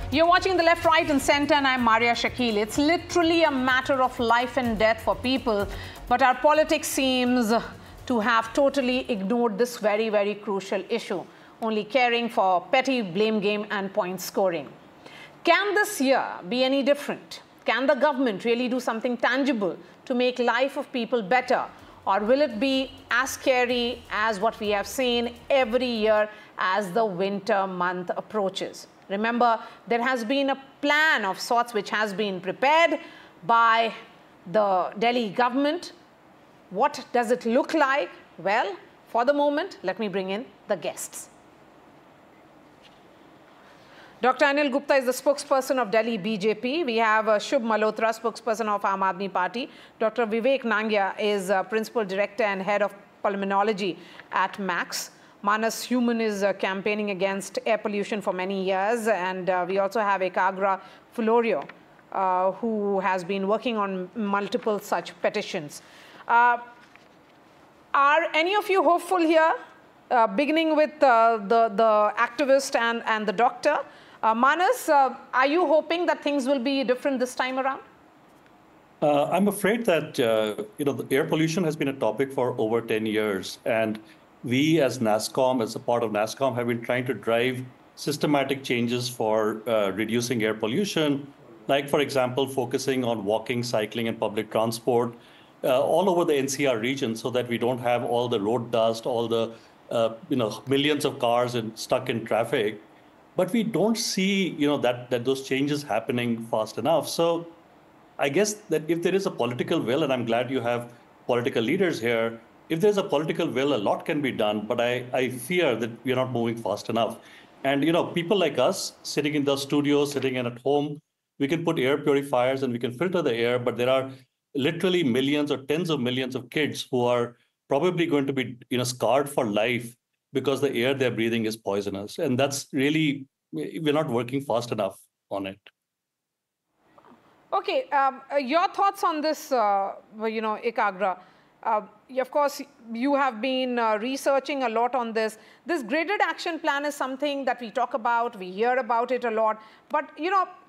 You're watching The Left, Right and Centre, and I'm Maria Shakil. It's literally a matter of life and death for people, but our politics seems to have totally ignored this very, very crucial issue, only caring for petty blame game and point scoring. Can this year be any different? Can the government really do something tangible to make life of people better? Or will it be as scary as what we have seen every year as the winter month approaches? Remember, there has been a plan of sorts which has been prepared by the Delhi government. What does it look like? Well, for the moment, let me bring in the guests. Dr. Anil Gupta is the spokesperson of Delhi BJP. We have Shubh Malhotra, spokesperson of Aam Aadmi Party. Dr. Vivek Nangia is Principal Director and Head of Pulmonology at Max. Manas Human is campaigning against air pollution for many years. And we also have Ekagra Florio, who has been working on multiple such petitions. Are any of you hopeful here? Beginning with the activist and the doctor. Manas, are you hoping that things will be different this time around? I'm afraid that the air pollution has been a topic for over 10 years, and we as NASSCOM, as a part of NASSCOM, have been trying to drive systematic changes for reducing air pollution, like, for example, focusing on walking, cycling, and public transport all over the NCR region, so that we don't have all the road dust, all the millions of cars stuck in traffic. But we don't see that those changes happening fast enough. So I guess that if there is a political will, and I'm glad you have political leaders here, if there's a political will, a lot can be done. But I fear that we're not moving fast enough. And people like us sitting in the studio, sitting in at home, we can put air purifiers and we can filter the air. But there are literally millions or tens of millions of kids who are probably going to be scarred for life because the air they're breathing is poisonous. And that's really, we're not working fast enough on it. Okay, your thoughts on this, Ekagra. Of course, you have been researching a lot on this. This graded action plan is something that we talk about, we hear about it a lot. But,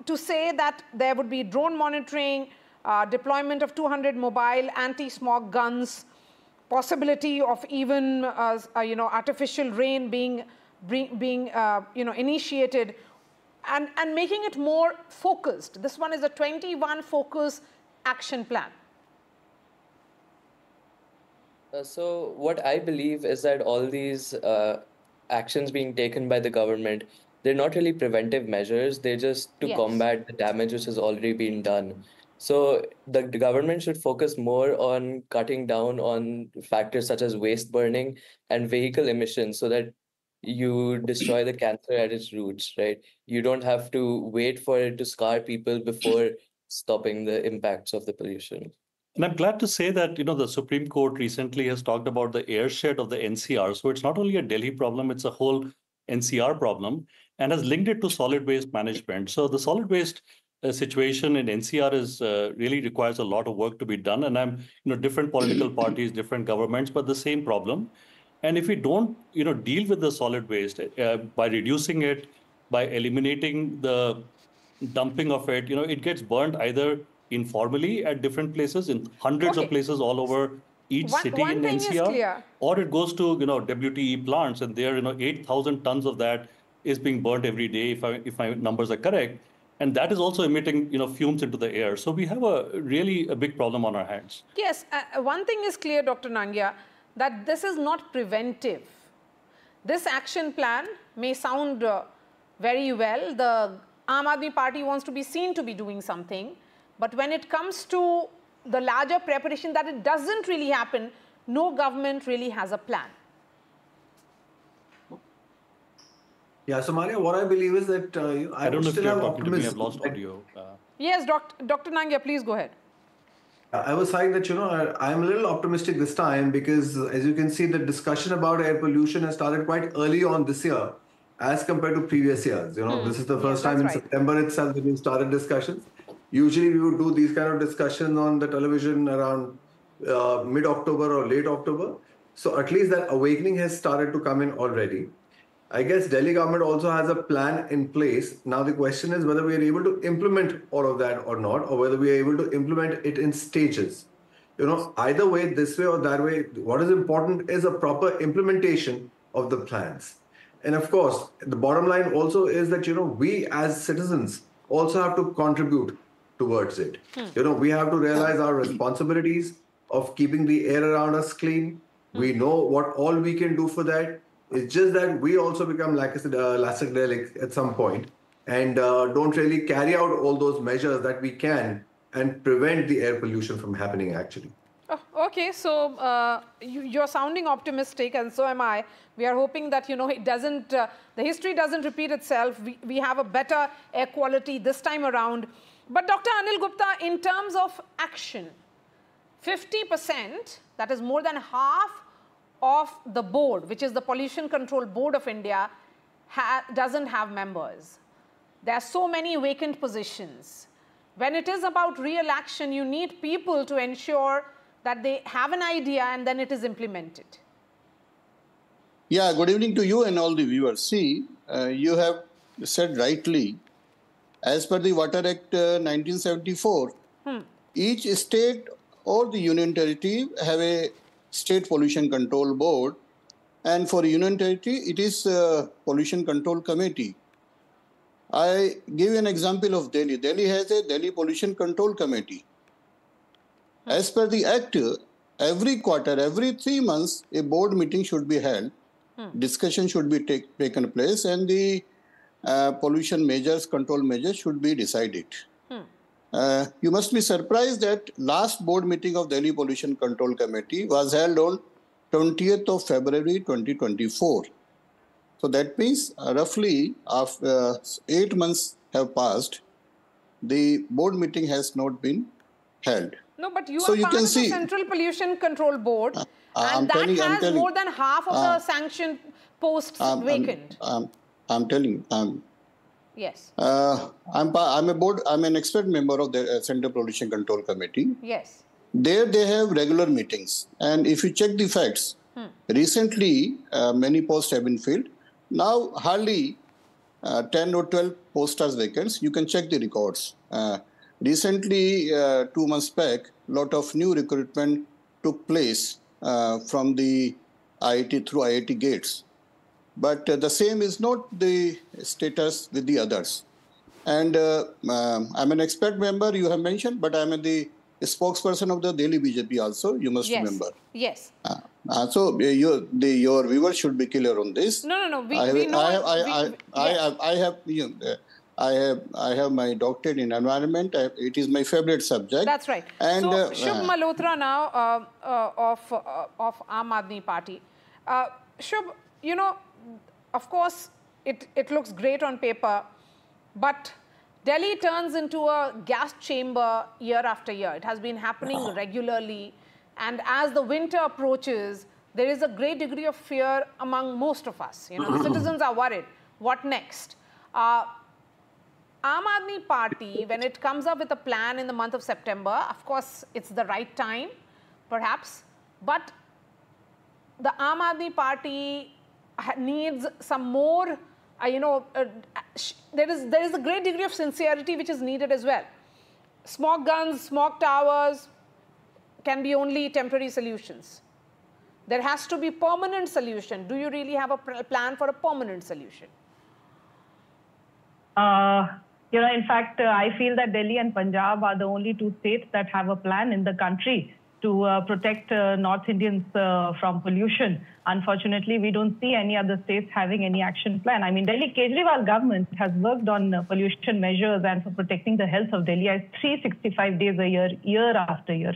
to say that there would be drone monitoring, deployment of 200 mobile anti-smog guns, possibility of even artificial rain being initiated, and making it more focused. This one is a 21 focus action plan. So what I believe is that all these actions being taken by the government, they're not really preventive measures. They're just to combat the damage which has already been done. So the government should focus more on cutting down on factors such as waste burning and vehicle emissions, so that you destroy the cancer at its roots, right? You don't have to wait for it to scar people before stopping the impacts of the pollution. And I'm glad to say that, the Supreme Court recently has talked about the airshed of the NCR. So it's not only a Delhi problem, it's a whole NCR problem, and has linked it to solid waste management. So the solid waste situation in NCR is really requires a lot of work to be done. And I'm, different political parties, different governments, but the same problem. And if we don't, deal with the solid waste by reducing it, by eliminating the dumping of it, it gets burned either informally at different places, in hundreds of places all over each city in NCR, or it goes to, WTE plants, and there, 8,000 tons of that is being burnt every day, if my numbers are correct. And that is also emitting, fumes into the air. So we have really a big problem on our hands. Yes, one thing is clear, Dr. Nangia, that this is not preventive. This action plan may sound very well. The Aam Aadmi Party wants to be seen to be doing something. But when it comes to the larger preparation, that it doesn't really happen, no government really has a plan. Yeah, so Maria, what I believe is that I don't know if you're talking to me, I've lost audio. Yes, Dr. Nangia, please go ahead. I was saying that, I'm a little optimistic this time because, as you can see, the discussion about air pollution has started quite early on this year as compared to previous years. This is the first time in September itself that we started discussions. Usually we would do these kind of discussions on the television around mid-October or late October. So at least that awakening has started to come in already. I guess Delhi government also has a plan in place. Now the question is whether we are able to implement all of that or not, or whether we are able to implement it in stages. Either way, this way or that way, what is important is a proper implementation of the plans. And of course, the bottom line also is that, we as citizens also have to contribute towards it. We have to realize our responsibilities of keeping the air around us clean. We know what all we can do for that. It's just that we also become lackadaisical at some point and don't really carry out all those measures that we can and prevent the air pollution from happening actually. Oh, okay, so you're sounding optimistic, and so am I. We are hoping that, it doesn't, the history doesn't repeat itself. We have a better air quality this time around. But Dr. Anil Gupta, in terms of action, 50%, that is more than half of the board, which is the Pollution Control Board of India, doesn't have members. There are so many vacant positions. When it is about real action, you need people to ensure that they have an idea and then it is implemented. Yeah, good evening to you and all the viewers. See, you have said rightly, as per the Water Act 1974, each state or the union territory have a state pollution control board, and for union territory, it is pollution control committee. I give you an example of Delhi. Delhi has a Delhi Pollution Control Committee. As per the Act, every quarter, every 3 months, a board meeting should be held. Discussion should be taken place, and the pollution measures, control measures should be decided. You must be surprised that last board meeting of Delhi Pollution Control Committee was held on 20th of February 2024. So that means roughly 8 months have passed. The board meeting has not been held. No, but you are part of the Central Pollution Control Board, and that has more than half of the sanctioned posts vacant. I'm telling you. Yes. I'm an expert member of the Central Pollution Control Committee. Yes. There they have regular meetings, and if you check the facts, recently many posts have been filled. Now hardly 10 or 12 posts are vacant. You can check the records. Recently, 2 months back, a lot of new recruitment took place from the IIT through IIT gates. But the same is not the status with the others. And I'm an expert member, you have mentioned, but I'm the spokesperson of the Delhi BJP also, you must remember. Yes. So your viewers should be clear on this. No. We know. I have my doctorate in environment. It is my favorite subject. That's right. And so Shubh Malhotra now of Aam Aadmi Party. Shubh, of course, it looks great on paper, but Delhi turns into a gas chamber year after year. It has been happening regularly. And as the winter approaches, there is a great degree of fear among most of us. The citizens are worried. What next? Aam Aadmi Party, when it comes up with a plan in the month of September, of course, it's the right time, perhaps. But the Aam Aadmi Party needs some more, there is a great degree of sincerity which is needed as well. Smog guns, smog towers can be only temporary solutions. There has to be permanent solution. Do you really have a plan for a permanent solution? In fact, I feel that Delhi and Punjab are the only two states that have a plan in the country to protect North Indians from pollution. Unfortunately, we don't see any other states having any action plan. I mean, Delhi Kejriwal government has worked on pollution measures and for protecting the health of Delhi 365 days a year, year after year.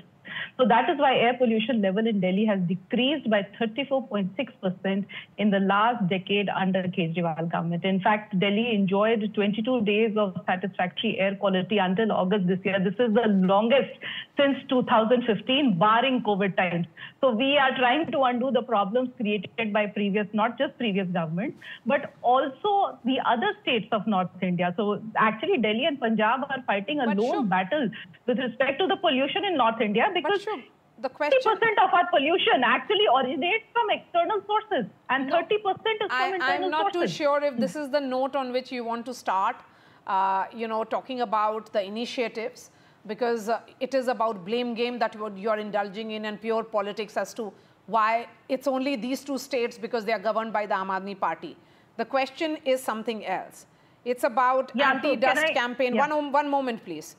So that is why air pollution level in Delhi has decreased by 34.6% in the last decade under Kejriwal government. In fact, Delhi enjoyed 22 days of satisfactory air quality until August this year. This is the longest since 2015, barring COVID times. So we are trying to undo the problems created by not just previous government, but also the other states of North India. So actually Delhi and Punjab are fighting a lone battle with respect to the pollution in North India, because the question... 30% of our pollution actually originates from external sources and 30% is from internal sources. I'm not too sure if this is the note on which you want to start, talking about the initiatives, because it is about blame game that you are indulging in and pure politics as to why it's only these two states because they are governed by the Aam Aadmi Party. The question is something else. It's about anti-dust campaign. Yeah. One moment, please.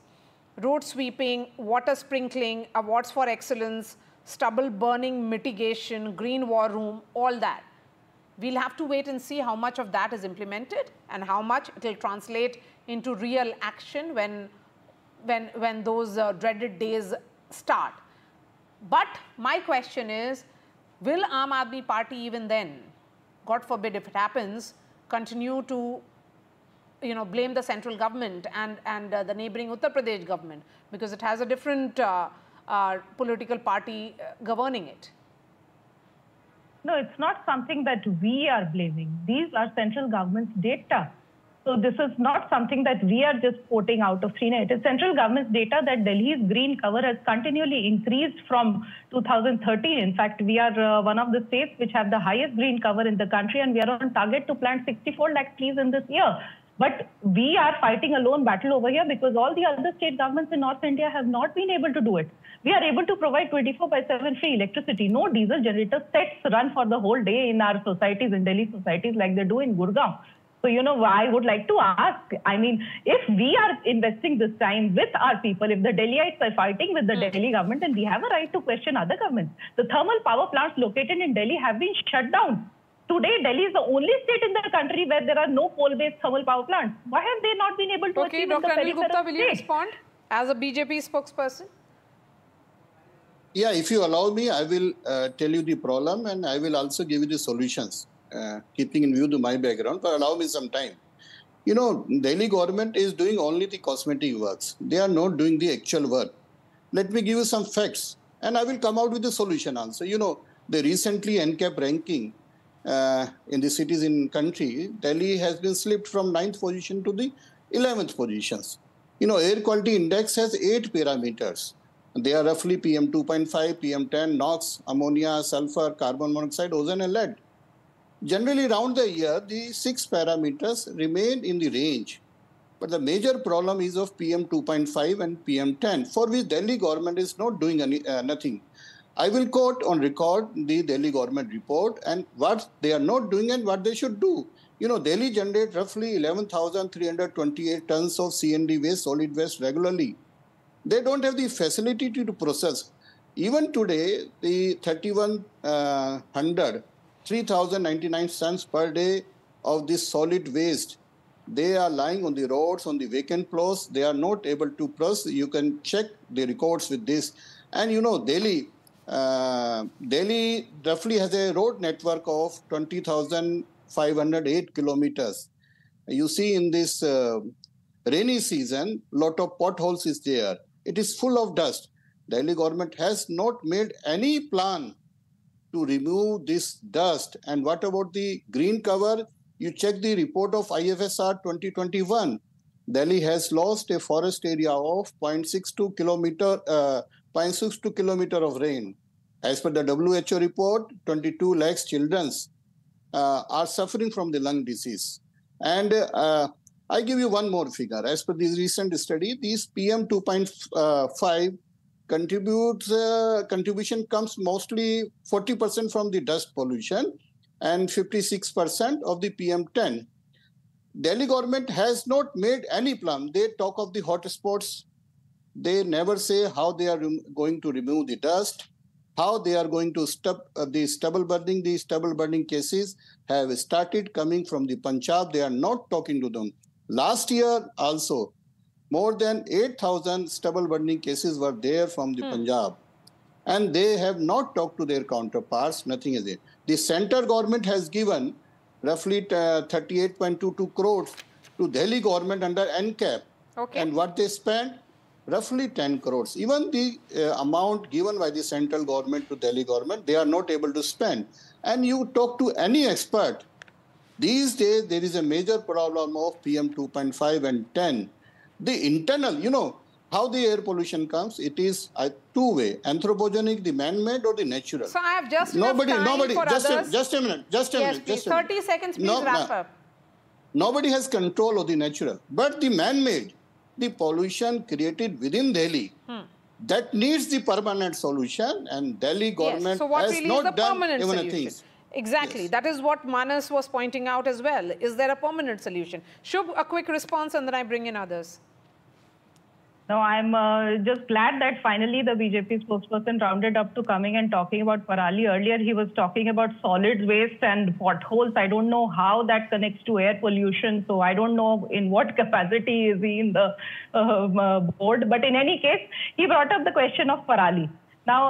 Road sweeping, water sprinkling, awards for excellence, stubble burning mitigation, green war room, all that. We'll have to wait and see how much of that is implemented and how much it will translate into real action when those dreaded days start. But my question is, will Aam Aadmi Party even then, God forbid if it happens, continue to blame the central government and the neighboring Uttar Pradesh government, because it has a different political party governing it? No, it's not something that we are blaming. These are central government's data. So this is not something that we are just quoting out of thin air. It is central government's data that Delhi's green cover has continually increased from 2013. In fact, we are one of the states which have the highest green cover in the country, and we are on target to plant 64 lakh trees in this year. But we are fighting a lone battle over here because all the other state governments in North India have not been able to do it. We are able to provide 24/7 free electricity. No diesel generator sets run for the whole day in our societies, in Delhi societies, like they do in Gurgaon. So, I would like to ask, if we are investing this time with our people, if the Delhiites are fighting with the Delhi government, then we have a right to question other governments. The thermal power plants located in Delhi have been shut down. Today, Delhi is the only state in the country where there are no coal-based thermal power plants. Why have they not been able to achieve Dr. in the Anil Gupta, will you state? respond as a BJP spokesperson? Yeah, if you allow me, I will tell you the problem and I will also give you the solutions, keeping in view to my background, but allow me some time. Delhi government is doing only the cosmetic works. They are not doing the actual work. Let me give you some facts and I will come out with the solution also. The recently NCAP ranking in the cities in country, Delhi has been slipped from 9th position to the 11th positions. Air quality index has 8 parameters. They are roughly PM 2.5, PM 10, NOx, ammonia, sulfur, carbon monoxide, ozone and lead. Generally around the year, the 6 parameters remain in the range. But the major problem is of PM 2.5 and PM 10, for which Delhi government is not doing nothing. I will quote on record the Delhi government report and what they are not doing and what they should do. Delhi generates roughly 11,328 tons of C&D waste, solid waste regularly. They don't have the facility to process. Even today, the 3,099 tons per day of this solid waste, they are lying on the roads, on the vacant plots. They are not able to process. You can check the records with this. And Delhi roughly has a road network of 20,508 kilometers. You see in this rainy season, lot of potholes is there. It is full of dust. Delhi government has not made any plan to remove this dust. And what about the green cover? You check the report of IFSR 2021. Delhi has lost a forest area of 0.62 kilometer of rain. As per the WHO report, 22 lakhs children are suffering from the lung disease. And I give you one more figure. As per this recent study, these PM 2.5 contribution comes mostly 40% from the dust pollution and 56% of the PM 10. Delhi government has not made any plan. They talk of the hotspots. They never say how they are going to remove the dust, how they are going to stop the stubble burning. The stubble burning cases have started coming from the Punjab. They are not talking to them. Last year also, more than 8,000 stubble burning cases were there from the Punjab. And they have not talked to their counterparts. Nothing is there. The central government has given roughly 38.22 crores to Delhi government under NCAP. Okay. And what they spent? Roughly 10 crores. Even the amount given by the central government to Delhi government, they are not able to spend. And you talk to any expert, these days there is a major problem of PM 2.5 and 10. The internal, how the air pollution comes, it is two-way, anthropogenic, the man-made or the natural. So I have just nobody, just a minute. Yes, please. 30 seconds, please wrap up. Nobody has control of the natural, but the man-made, the pollution created within Delhi, that needs the permanent solution, and Delhi government so what has really not is the done permanent even solution? a thing. Exactly. Yes. That is what Manas was pointing out as well. Is there a permanent solution? Shubh, a quick response and then I bring in others. No, I'm just glad that finally the BJP spokesperson rounded up to coming and talking about Parali. Earlier, he was talking about solid waste and potholes. I don't know how that connects to air pollution. So I don't know in what capacity is he in the board. But in any case, he brought up the question of Parali. Now,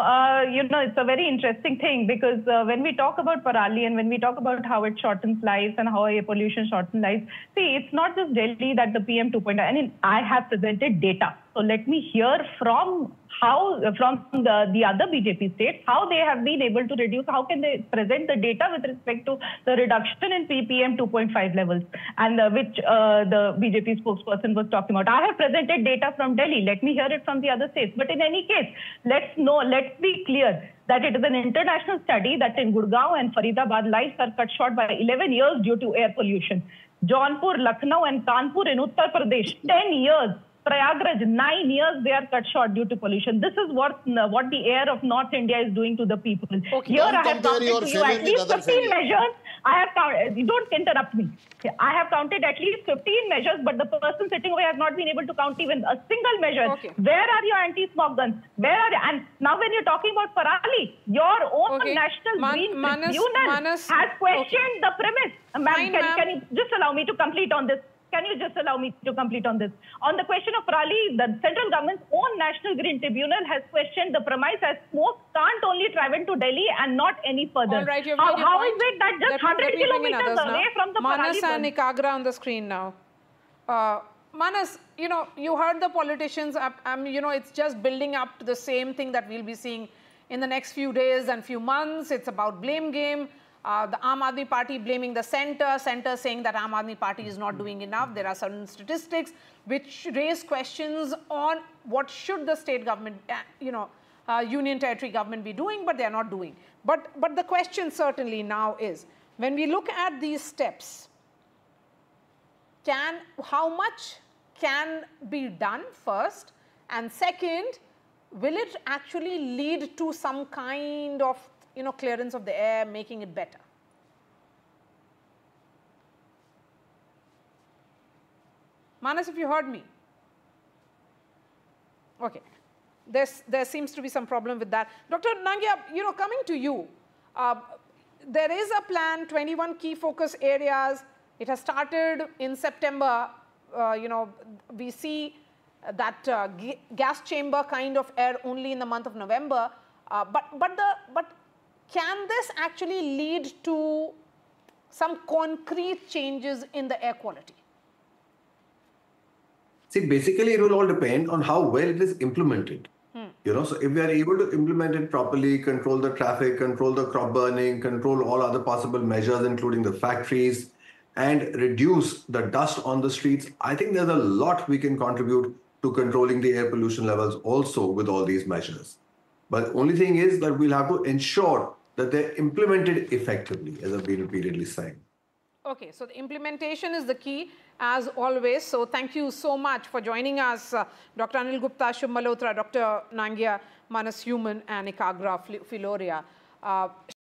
it's a very interesting thing because when we talk about Parali and when we talk about how it shortens lives and how air pollution shortens lives, see, it's not just Delhi that the PM 2.0, I mean, I have presented data. So let me hear from the other BJP states, how they have been able to reduce, how can they present the data with respect to the reduction in PM 2.5 levels, and which the BJP spokesperson was talking about. I have presented data from Delhi. Let me hear it from the other states. But in any case, let's be clear that it is an international study that in Gurgaon and Faridabad, lives are cut short by 11 years due to air pollution. Jaunpur, Lucknow and Kanpur in Uttar Pradesh, 10 years. Prayagraj, 9 years they are cut short due to pollution. This is what the air of North India is doing to the people. Okay. Here I have counted to you at least 15 measures. I have counted, don't interrupt me. I have counted at least 15 measures, but the person sitting away has not been able to count even a single measure. Okay. Where are your anti-smog guns? Where are you? And now when you're talking about Parali, your own National Green Tribunal has questioned the premise. Ma'am, can you just allow me to complete on this? Can you just allow me to complete on this? On the question of Parali, the central government's own National Green Tribunal has questioned the premise as smoke can't only travel to Delhi and not any further. All right, how is it that just 100 kilometers away from the Manas Parali... and Ekagra on the screen now. Manas, you heard the politicians, it's just building up to the same thing that we'll be seeing in the next few days and few months. It's about blame game. The Aam Aadmi Party blaming the centre saying that Aam Aadmi Party is not doing enough. There are certain statistics which raise questions on what should the state government, union territory government be doing, but they are not doing. But the question certainly now is, when we look at these steps, how much can be done first? And second, will it actually lead to some kind of clearance of the air, making it better? Manas, if you heard me. Okay. There seems to be some problem with that. Dr. Nangia, coming to you, there is a plan, 21 key focus areas. It has started in September. We see that gas chamber kind of air only in the month of November. But can this actually lead to some concrete changes in the air quality? See, basically, it will all depend on how well it is implemented. So if we are able to implement it properly, control the traffic, control the crop burning, control all other possible measures, including the factories, and reduce the dust on the streets, I think there's a lot we can contribute to controlling the air pollution levels also with all these measures. But the only thing is that we'll have to ensure that they're implemented effectively, as I've been repeatedly saying. Okay, so the implementation is the key, as always. So thank you so much for joining us, Dr. Anil Gupta, Shubh Malhotra, Dr. Nangia, Manas Human, and Ekagra Filoria.